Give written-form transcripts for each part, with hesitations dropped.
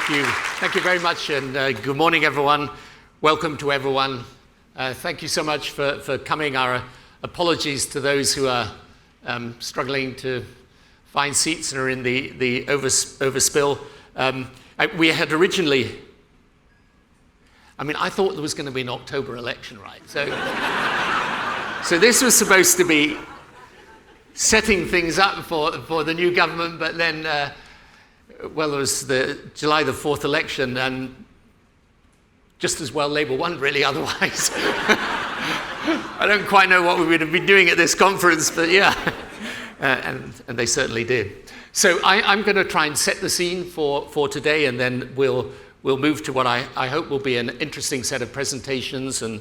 Thank you. Thank you very much, and good morning, everyone. Welcome to everyone. Thank you so much for coming. Our apologies to those who are struggling to find seats and are in the overspill. We had originally, I thought there was going to be an October election, right? So this was supposed to be setting things up for the new government, but then, there was the July the 4th election, and just as well Labour won, really, otherwise. I don't quite know what we would have been doing at this conference, but yeah, and they certainly did. So I'm going to try and set the scene for today, and then we'll move to what I hope will be an interesting set of presentations and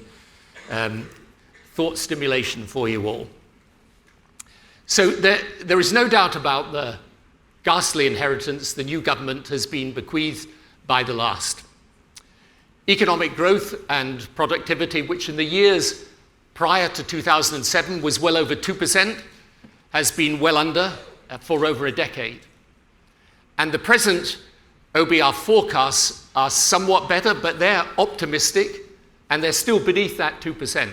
thought stimulation for you all. So there is no doubt about the ghastly inheritance the new government has been bequeathed by the last. Economic growth and productivity, which in the years prior to 2007 was well over 2%, has been well under for over a decade. And the present OBR forecasts are somewhat better, but they're optimistic, and they're still beneath that 2%.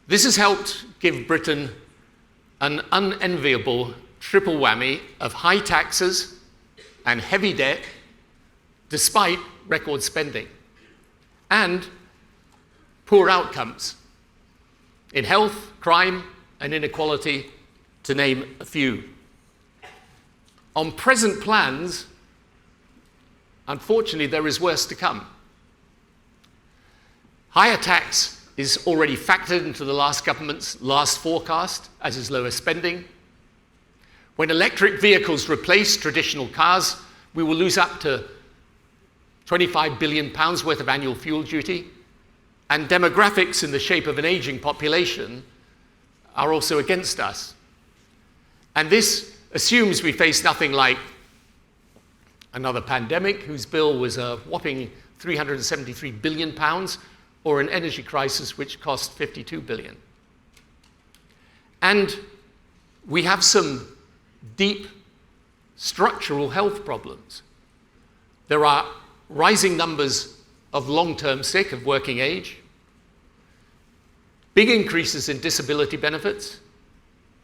This has helped give Britain an unenviable triple whammy of high taxes and heavy debt, despite record spending, and poor outcomes in health, crime, and inequality, to name a few. On present plans, unfortunately, there is worse to come. Higher tax is already factored into the last government's last forecast, as is lower spending. When electric vehicles replace traditional cars, we will lose up to £25 billion worth of annual fuel duty, and demographics in the shape of an aging population are also against us. And this assumes we face nothing like another pandemic, whose bill was a whopping £373 billion, or an energy crisis which cost $52 billion. And we have some deep structural health problems. There are rising numbers of long-term sick of working age, big increases in disability benefits,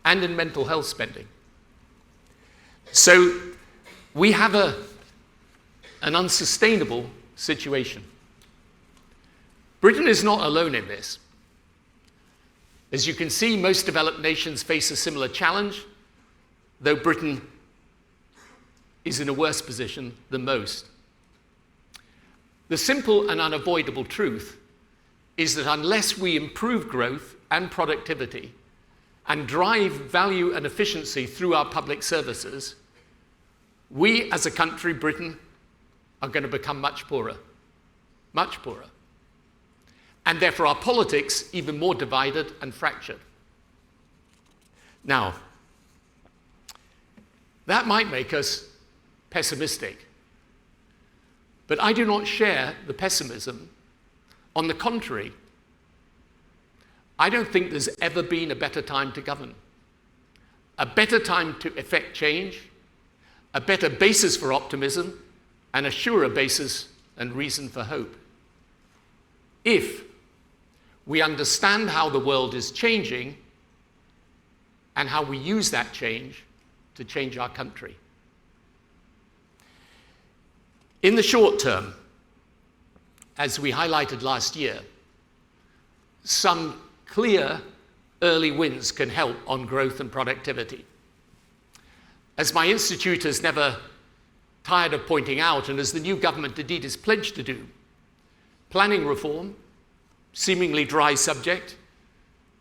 and in mental health spending. So we have an unsustainable situation. Britain is not alone in this. As you can see, most developed nations face a similar challenge, though Britain is in a worse position than most. The simple and unavoidable truth is that unless we improve growth and productivity and drive value and efficiency through our public services, we as a country, Britain, are going to become much poorer. And therefore our politics even more divided and fractured. Now, that might make us pessimistic, but I do not share the pessimism. On the contrary, I don't think there's ever been a better time to govern, a better time to effect change, a better basis for optimism, and a surer basis and reason for hope. If we understand how the world is changing and how we use that change to change our country. In the short term, as we highlighted last year, some clear early wins can help on growth and productivity. As my institute has never tired of pointing out, and as the new government indeed is pledged to do, planning reform, seemingly dry subject,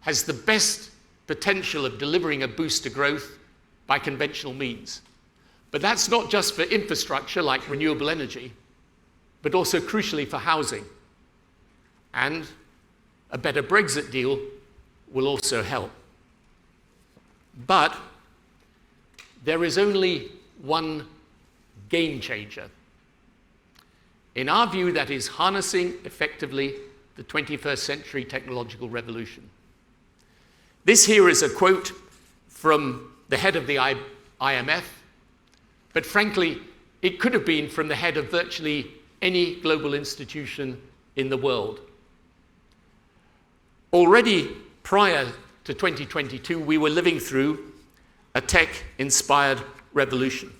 has the best potential of delivering a boost to growth by conventional means. But that's not just for infrastructure like renewable energy, but also crucially for housing. And a better Brexit deal will also help. But there is only one game changer. In our view, that is harnessing effectively the 21st century technological revolution. This here is a quote from the head of the IMF, but frankly, it could have been from the head of virtually any global institution in the world. Already prior to 2022, we were living through a tech-inspired revolution.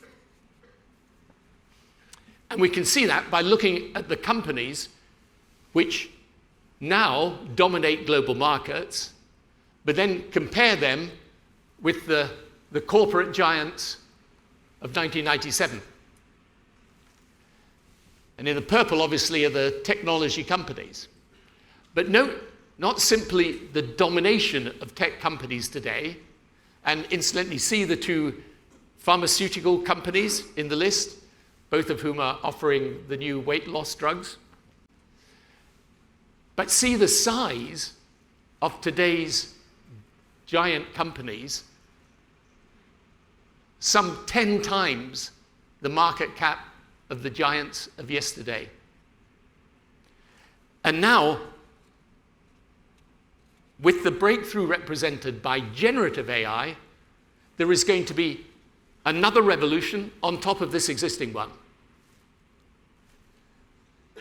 And we can see that by looking at the companies which now dominate global markets, but then compare them with the corporate giants of 1997. And in the purple, obviously, are the technology companies. But note not simply the domination of tech companies today, and incidentally see the two pharmaceutical companies in the list, both of whom are offering the new weight loss drugs. But see the size of today's giant companies, some 10 times the market cap of the giants of yesterday. And now, with the breakthrough represented by generative AI, there is going to be another revolution on top of this existing one.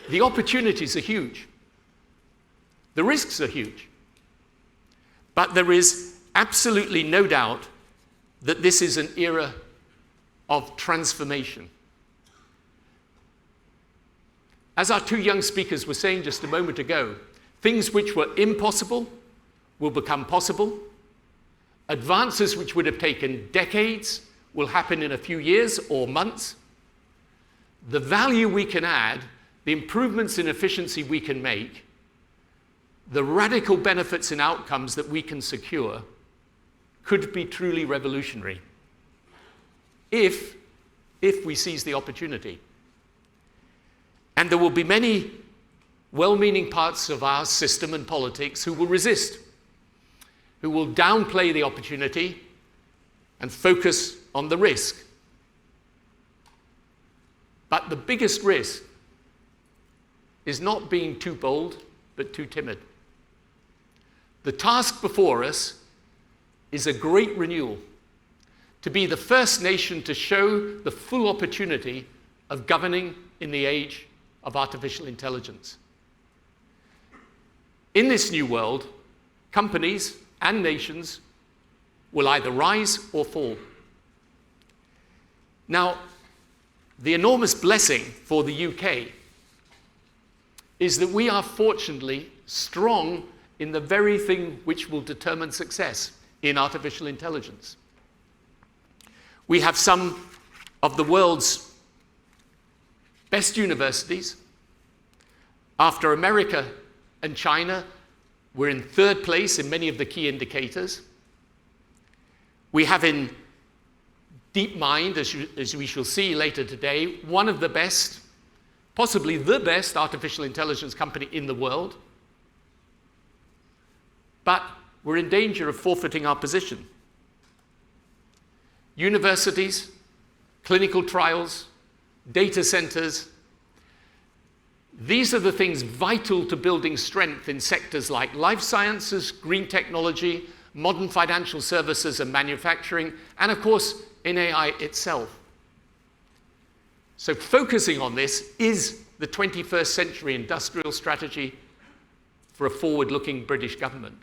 The opportunities are huge. The risks are huge. But there is absolutely no doubt that this is an era of transformation. As our two young speakers were saying just a moment ago, things which were impossible will become possible. Advances which would have taken decades will happen in a few years or months. The value we can add, the improvements in efficiency we can make, the radical benefits and outcomes that we can secure could be truly revolutionary if we seize the opportunity. And there will be many well-meaning parts of our system and politics who will resist, who will downplay the opportunity and focus on the risk. But the biggest risk is not being too bold, but too timid. The task before us is a great renewal, to be the first nation to show the full opportunity of governing in the age of artificial intelligence. In this new world, companies and nations will either rise or fall. Now, the enormous blessing for the UK is that we are fortunately strong in the very thing which will determine success in artificial intelligence. We have some of the world's best universities. After America and China, we're in third place in many of the key indicators. We have in DeepMind, as we shall see later today, one of the best, possibly the best artificial intelligence company in the world. But we're in danger of forfeiting our position. Universities, clinical trials, data centers, these are the things vital to building strength in sectors like life sciences, green technology, modern financial services and manufacturing, and of course, in AI itself. So focusing on this is the 21st century industrial strategy for a forward-looking British government.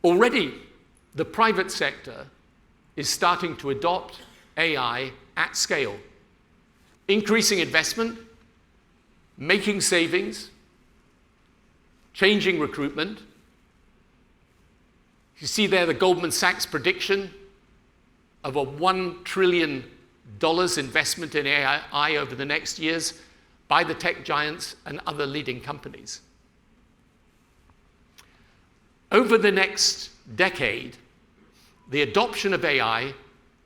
Already, the private sector is starting to adopt AI at scale, increasing investment, making savings, changing recruitment. You see there the Goldman Sachs prediction of a $1 trillion investment in AI over the next years by the tech giants and other leading companies. Over the next decade, the adoption of AI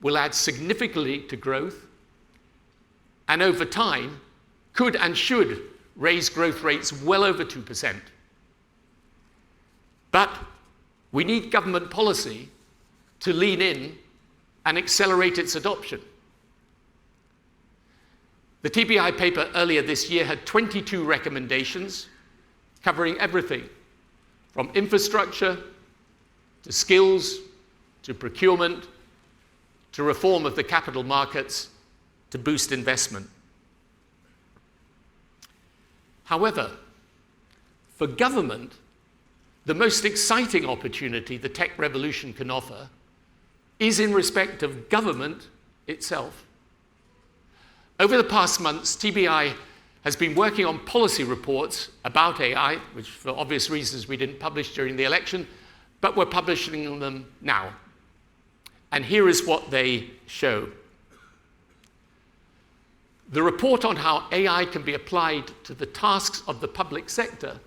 will add significantly to growth, and over time, could and should raise growth rates well over 2%. But we need government policy to lean in and accelerate its adoption. The TBI paper earlier this year had 22 recommendations covering everything from infrastructure to skills to procurement to reform of the capital markets to boost investment. However, for government, the most exciting opportunity the tech revolution can offer is in respect of government itself. Over the past months, TBI has been working on policy reports about AI, which for obvious reasons we didn't publish during the election, but we're publishing them now. And here is what they show. The report on how AI can be applied to the tasks of the public sector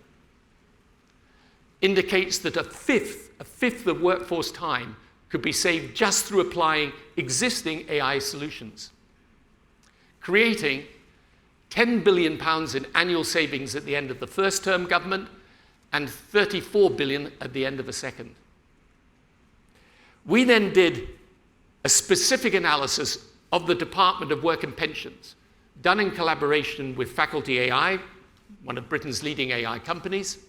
indicates that a fifth of workforce time could be saved just through applying existing AI solutions, creating £10 billion in annual savings at the end of the first term government and £34 billion at the end of the second. We then did a specific analysis of the Department of Work and Pensions, done in collaboration with Faculty AI, one of Britain's leading AI companies,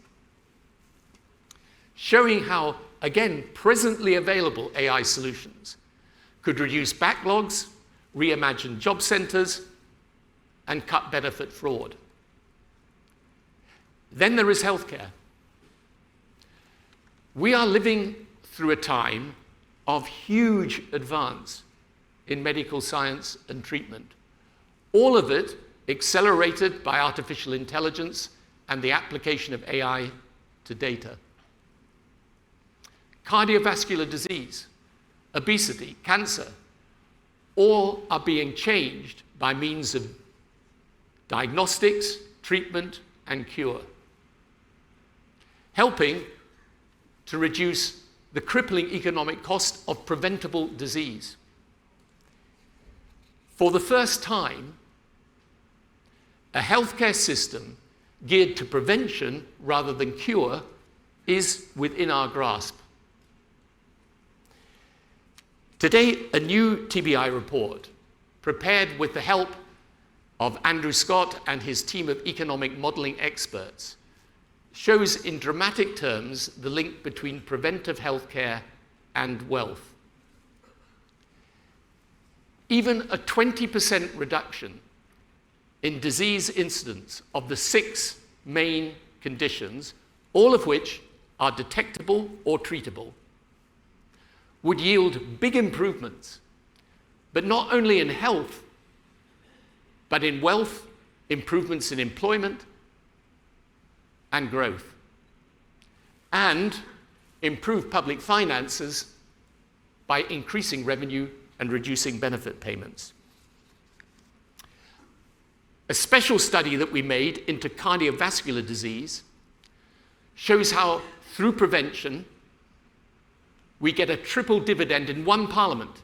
showing how, again, presently available AI solutions could reduce backlogs, reimagine job centres, and cut benefit fraud. Then there is healthcare. We are living through a time of huge advance in medical science and treatment, all of it accelerated by artificial intelligence and the application of AI to data. Cardiovascular disease, obesity, cancer, all are being changed by means of diagnostics, treatment, and cure, helping to reduce the crippling economic cost of preventable disease. For the first time, a healthcare system geared to prevention rather than cure is within our grasp. Today, a new TBI report, prepared with the help of Andrew Scott and his team of economic modelling experts, shows in dramatic terms the link between preventive healthcare and wealth. Even a 20% reduction in disease incidence of the 6 main conditions, all of which are detectable or treatable, would yield big improvements, but not only in health, but in wealth, improvements in employment and growth, and improve public finances by increasing revenue and reducing benefit payments. A special study that we made into cardiovascular disease shows how, through prevention, we get a triple dividend in one parliament: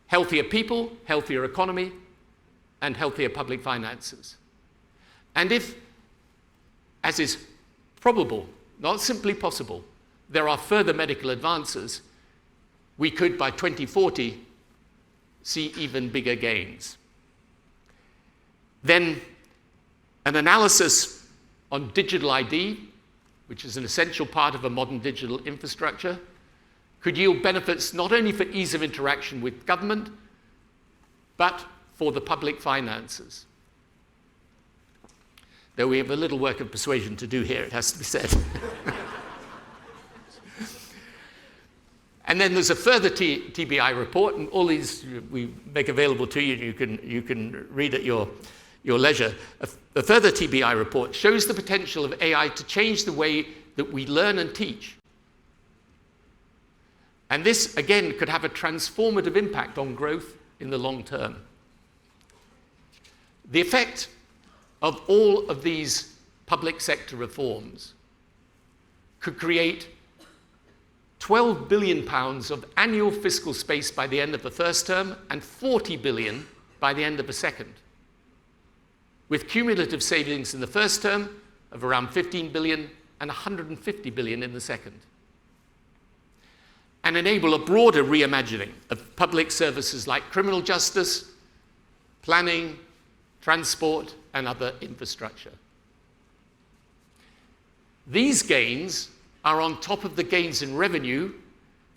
healthier people, healthier economy, and healthier public finances. And if, as is probable, not simply possible, there are further medical advances, we could, by 2040, see even bigger gains. Then, an analysis on digital ID, which is an essential part of a modern digital infrastructure, could yield benefits not only for ease of interaction with government, but for the public finances. Though we have a little work of persuasion to do here, it has to be said. And then there's a further TBI report, and all these we make available to you, and you can read at your leisure. A further TBI report shows the potential of AI to change the way that we learn and teach. And this, again, could have a transformative impact on growth in the long term. The effect of all of these public sector reforms could create £12 billion of annual fiscal space by the end of the first term and £40 billion by the end of the second, with cumulative savings in the first term of around £15 billion and £150 billion in the second, and enable a broader reimagining of public services like criminal justice, planning, transport, and other infrastructure. These gains are on top of the gains in revenue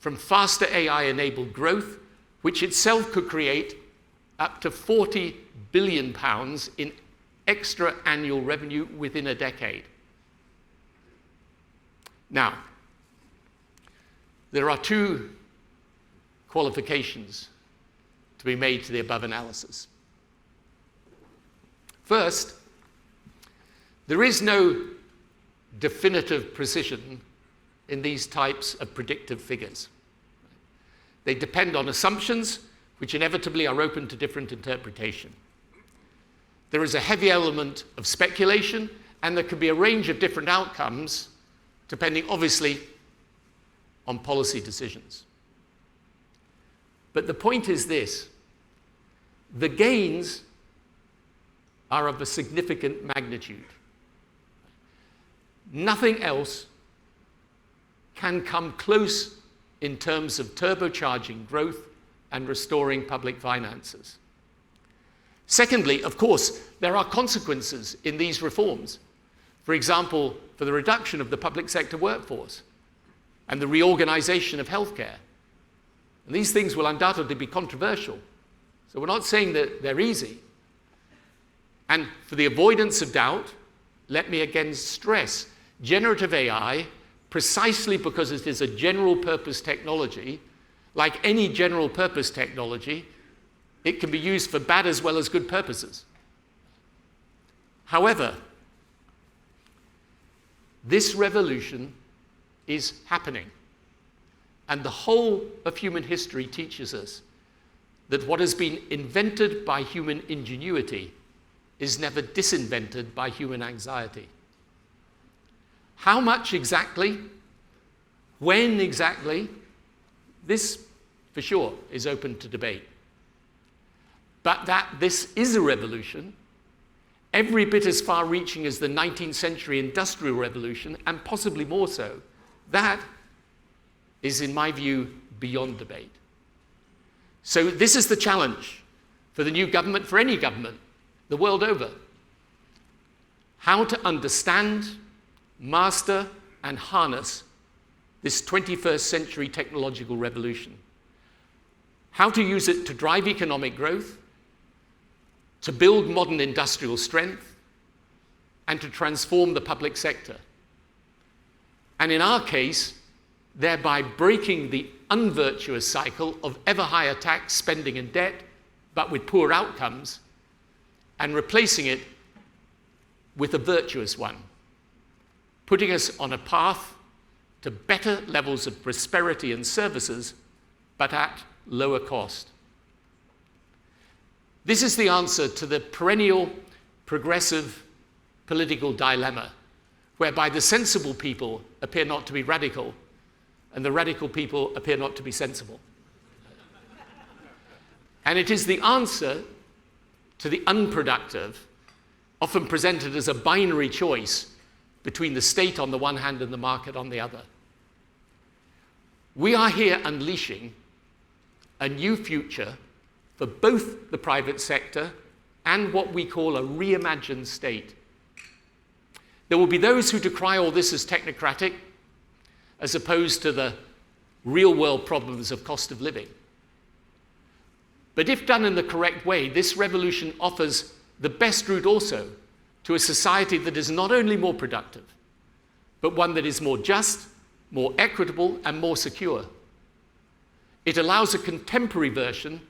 from faster AI-enabled growth, which itself could create up to £40 billion in extra annual revenue within a decade. Now, there are two qualifications to be made to the above analysis. First, there is no definitive precision in these types of predictive figures. They depend on assumptions which inevitably are open to different interpretation. There is a heavy element of speculation, and there can be a range of different outcomes, depending obviously on policy decisions. But the point is this: the gains are of a significant magnitude. Nothing else can come close in terms of turbocharging growth and restoring public finances. Secondly, of course, there are consequences in these reforms. For example, for the reduction of the public sector workforce and the reorganization of healthcare. And these things will undoubtedly be controversial. So we're not saying that they're easy. And for the avoidance of doubt, let me again stress, generative AI, precisely because it is a general-purpose technology, like any general-purpose technology, it can be used for bad as well as good purposes. However, this revolution is happening. And the whole of human history teaches us that what has been invented by human ingenuity is never disinvented by human anxiety. How much exactly, when exactly, this for sure is open to debate. But that this is a revolution, every bit as far-reaching as the 19th century industrial revolution, and possibly more so, that is, in my view, beyond debate. So this is the challenge for the new government, for any government, the world over. How to understand, master, and harness this 21st century technological revolution. How to use it to drive economic growth, to build modern industrial strength, and to transform the public sector. And in our case, thereby breaking the unvirtuous cycle of ever higher tax, spending, and debt, but with poor outcomes, and replacing it with a virtuous one, putting us on a path to better levels of prosperity and services, but at lower cost. This is the answer to the perennial progressive political dilemma, whereby the sensible people appear not to be radical, and the radical people appear not to be sensible. And it is the answer to the unproductive, often presented as a binary choice between the state on the one hand and the market on the other. We are here unleashing a new future for both the private sector and what we call a reimagined state. There will be those who decry all this as technocratic, as opposed to the real-world problems of cost of living. But if done in the correct way, this revolution offers the best route also to a society that is not only more productive, but one that is more just, more equitable, and more secure. It allows a contemporary version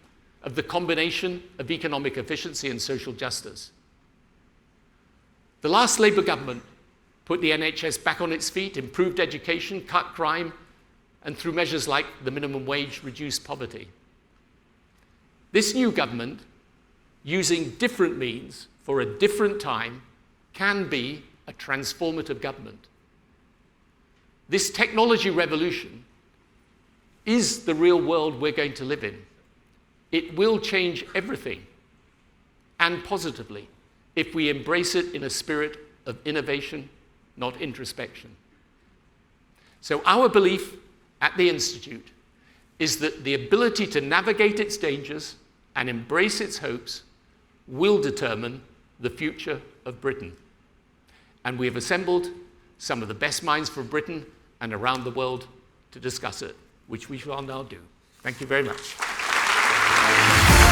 of the combination of economic efficiency and social justice. The last Labour government put the NHS back on its feet, improved education, cut crime, and through measures like the minimum wage, reduced poverty. This new government, using different means for a different time, can be a transformative government. This technology revolution is the real world we're going to live in. It will change everything, and positively, if we embrace it in a spirit of innovation, not introspection. So our belief at the Institute is that the ability to navigate its dangers and embrace its hopes will determine the future of Britain. And we have assembled some of the best minds from Britain and around the world to discuss it, which we shall now do. Thank you very much. much.